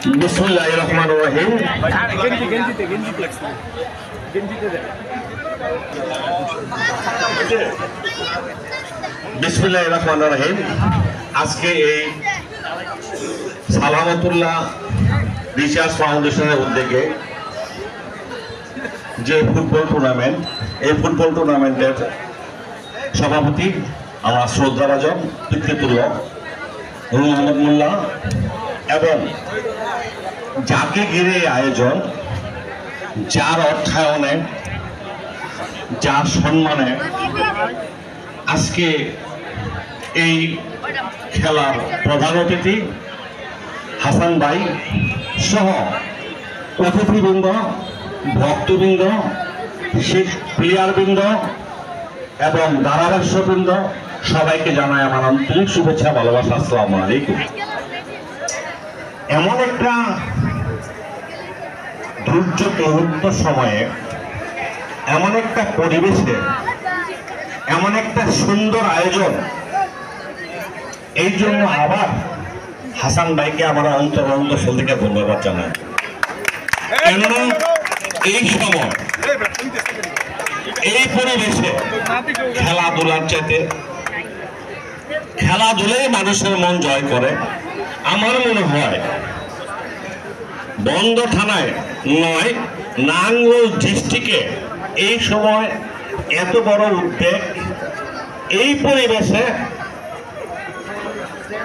বিসমিল্লাহির রহমানির রহিম। বিসমিল্লাহির রহমানির রহিম। আজকে এই সালামতুল্লাহ রিসার্চ ফাউন্ডেশনের উদ্যোগে যে ফুটবল টুর্নামেন্ট, এই ফুটবল টুর্নামেন্টের সভাপতি আমার শ্রদ্ধাভাজন পিতৃতুল্য মোহাম্মদ মোল্লা এবং যাকে ঘিরে আয়োজন, যার অর্থায়নে, যার সম্মানে আজকে এই খেলার প্রধান অতিথি হাসান ভাই সহ অতিথিবৃন্দ, ভক্তবৃন্দ, প্লেয়ারবৃন্দ এবং ধারাভাষ্যবৃন্দ সবাইকে জানাই আমার আন্তরিক শুভেচ্ছা, ভালোবাসা। আসসালামু আলাইকুম। এমন একটা দুর্যোগমুক্ত সময়ে, এমন একটা পরিবেশে, এমন একটা সুন্দর আয়োজন, এই জন্য আবার হাসান ভাইকে আমার অন্তর থেকে ধন্যবাদ জানাই। কেননা এই সময়, এই পরিবেশে খেলাধুলার চাইতে খেলাধুলাই মানুষের মন জয় করে। আমার মনে হয় বন্ধ থানায় নয়, নাঙ্গল ডিস্ট্রিক্টে এই সময় এত বড় উদ্যোগ, এই পরিবেশে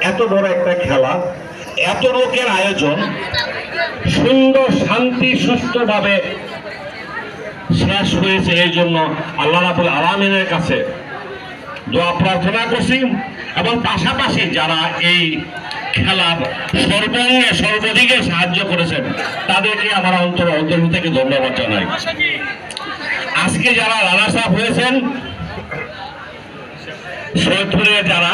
এত বড় একটা খেলা, এত লোকের আয়োজন সুন্দর, শান্তি, সুষ্ঠুভাবে শেষ হয়েছে। এই জন্য আল্লাহ রাব্বুল আলামিনের কাছে দোয়া প্রার্থনা করছি এবং পাশাপাশি যারা এই খেলার সর্বাঙ্গে সর্বদিকে সাহায্য করেছেন তাদেরকে আমার অন্তর থেকে ধন্যবাদ জানাই। আজকে যারা রানার্স আপ হয়েছেন, সৈয়দপুরে যারা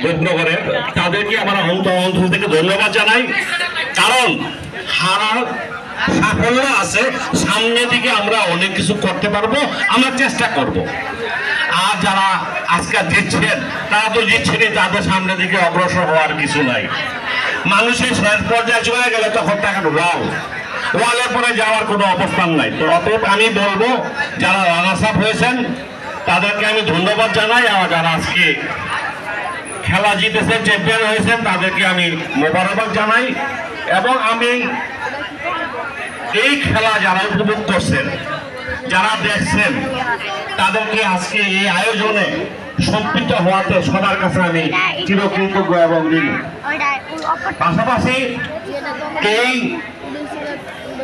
রূপনগরের, তাদেরকে আমার অন্তর থেকে ধন্যবাদ জানাই। কারণ হারার সাফল্য আছে, সামনের দিকে আমরা অনেক কিছু করতে পারবো, আমরা চেষ্টা করব। আর যারা আজকে জিতছেন তারা তো জিতছেনই, তাদের সামনের দিকে অগ্রসর হওয়ার কিছু নাই। মানুষের শেষ পর্যায়ে চলে গেলে তখন টাকা ওয়ালের পরে যাওয়ার কোনো অবস্থান নাই। তো অতএব আমি বলবো, যারা রানার্স আপ হয়েছেন তাদেরকে আমি ধন্যবাদ জানাই, আর যারা আজকে খেলা জিতেছেন, চ্যাম্পিয়ন হয়েছেন, তাদেরকে আমি মোবারকবাদ জানাই। এবং আমি এই খেলা যারা উপভোগ করছেন, যারা দেখছেন, তাদেরকে আজকে এই আয়োজনে সম্পৃক্ত হওয়াতে সবার কাছে আমি চিরকৃতজ্ঞ এবং ঋণী। পাশাপাশি এই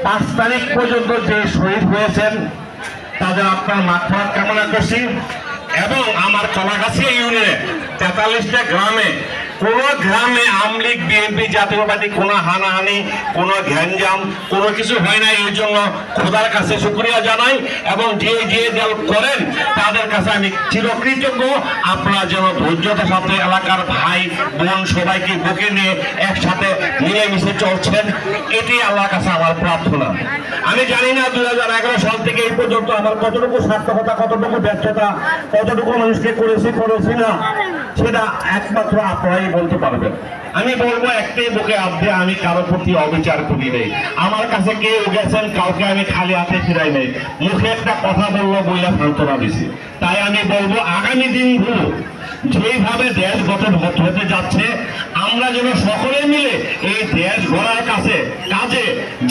5 তারিখ পর্যন্ত যে শহীদ হয়েছেন তাদের আপনার মাগফিরাত কামনা করছি। এবং আমার কলাগাছি ইউনিয়নে 43টা গ্রামে, কোনো গ্রামে আওয়ামী লীগ, বিএনপি, জাতীয়বাদী কোনো হানাহানি, কোনো ঘ্যানজাম, কোনো কিছু হয় না। এই জন্য খোদার কাছে শুকরিয়া জানাই এবং যে যে দল করেন তাদের কাছে আমি চিরকৃতজ্ঞ। আপনারা যেন ধৈর্যতার সাথে এলাকার ভাই বোন সবাইকে বুকে নিয়ে একসাথে মিলেমিশে চলছেন, এটি আল্লাহর কাছে আমার প্রার্থনা। আমি জানি না 2011 সাল থেকে এই পর্যন্ত আমার কতটুকু সার্থকতা, কতটুকু ব্যর্থতা, কতটুকু মানুষকে করেছি না, সেটা একমাত্র আপনারাই বলতে পারবেন। আমি বলবো একটাই বুকে আব্দে, আমি কারো প্রতি অবিচার করি নেই। আমার কাছে কেউ গেছেন, কাউকে আমি খালি হাতে ফিরাই নেই। মুখে একটা কথা বললো বইলা সান্ত্বনা দিছি। তাই আমি বলবো আগামী দিনগুলো যেভাবে দেশ গঠন হতে যাচ্ছে, আমরা যেন সকলে মিলে এই দেশ গড়ার কাজে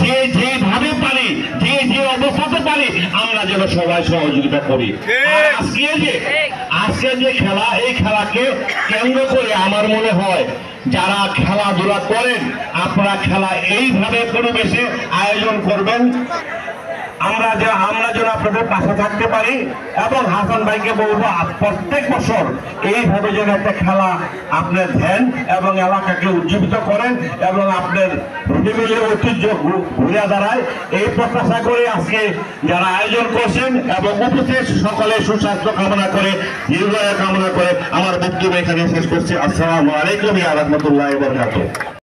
যে যেভাবে পারি, যে অবস্থাতে পারি, আমরা যেন সবাই সহযোগিতা করি। আজকে যে খেলা, এই খেলাকে কেন্দ্র করে আমার মনে হয় যারা খেলাধুলা করেন, আপনারা খেলা এইভাবে পরিবেশে আয়োজন করবেন, আমরা যেন আপনাদের পাশে থাকতে পারি। এবং হাসান ভাইকে বলবো, প্রত্যেক বছর এইভাবে যেন একটা খেলা আপনার দেন এবং এলাকাকে উজ্জীবিত করেন এবং আপনার ফ্যামিলির ঐতিহ্য ঘুরে দাঁড়ায়, এই প্রত্যাশা করে আজকে যারা আয়োজন করছেন এবং উপস্থিত সকলে সুস্বাস্থ্য কামনা করে, দীর্ঘায়ু কামনা করে আমার বক্তব্য এখানে শেষ করছি। আসসালামু আলাইকুম ওয়া রাহমাতুল্লাহি ওয়া বারাকাতুহু।